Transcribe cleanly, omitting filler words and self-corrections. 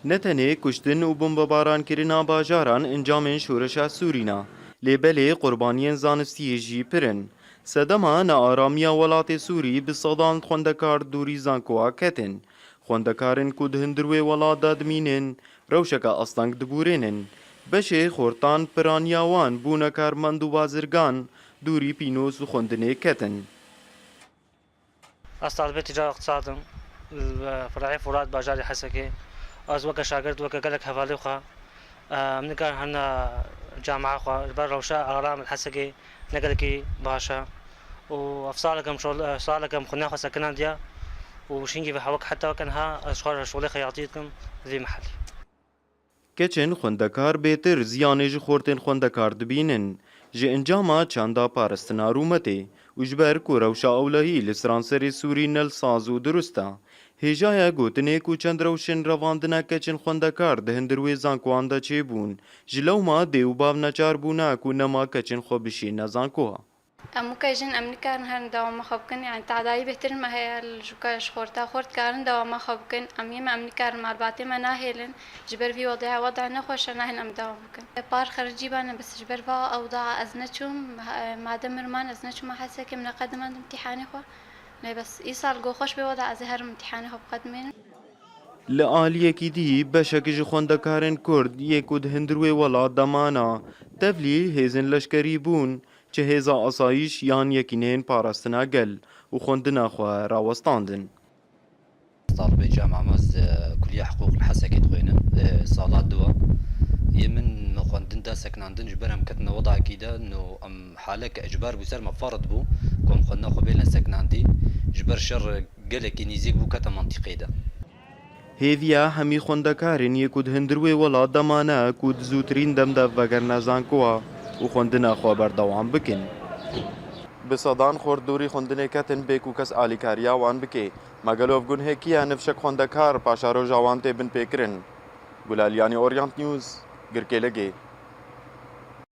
نتنê kuştin û bombebaranekirina bajaran encamên şoreşa Sûrîna, lêbelê qurbaniyên zanistiyê jî pir in. Sedema nearamiya welatê Sûrî bi sedan xwendekar dûrî zankowa ketin. Xwendekarên ku di hundirwê welat de dimînin, rewşeka asteng dibûrênin. Beşê xortan piraniya wan bûne karmend û bazirgan, dûrî pînos û xwendinê ketin. از طالب تجارة اقتصاد فرعي فرات باجاري حسكي از وكا شاگرد وكا قالك حوالي خا من كان هنا جامعة خا بر روشا أغرام الحسكي نقلكي باشا وأفصالكم شغل أفصالكم خنا خا سكنان ديا وشينجي بحوك حتى وكانها أشغال شغلي خياطيتكم ذي محلي Keçin xwendekar bêtir ziyanê ji xortên xwendekar dibînin. Ji encama çanda paristina rûmetê û ji ber ku rewşa ewlehî li stranserê Sûrî nel saz û durist e. Hêjaya gotinê ku çend rewşên revandina keçên xwendekar di hundirwê zankowan de çêbûn, ji lewma dê û bav neçar bûne ku nema keçên xwe bişîne zankowa. ممكن جن أمريكا هن دوما خبكن يعني تعداي بهتر ما هي الجوكاش خورتا خورت كارن دوما خبكن أميم أمريكا المربعتي ما ناهلن جبر في وضع نخوش ناهن أم دوما ممكن بار خرجي بانا بس جبر فا أوضاع أزنتشم ما دمر مان أزنتشم ما حاسة كم نقدم عند امتحاني خو بس إيصال جو خوش بوضع أزهر امتحاني خو بقدمين Li aliyekî dî beşekî ji xwendekarên Kurd yê ku di hundirwê welat de mane, tevlî hêzên leşkerî bûn, çi hêza asayîş yan yekînên parastina gel û xwendina xwe rawestandin. طالبي جامعة ماز كلية حقوق الحسكي تخوينم صالات دوا يمن مخوندن دا سكناندن جبرهم كتنا وضع كيدا انه ام حالة كاجبار بو سر مفارض بو كون خدنا خو بيلنا سكناندي جبر شر قلك نيزيك بو كتا منطقي دا Hêviya hemî xwendekarên yê ku di hundirwê welat de mane ku di zûtirîn dem de vegerine zankowa û xwendina xwe berdewam bikin. Bi sedan xwerdûrî xwendinê ketin bê ku kes alîkariya wan bike. Megelov gunhêkiya nifşek xwendekar paşa roja wan tê bin pêkirin. Gulaliyanî Orient News, Girkêlegê.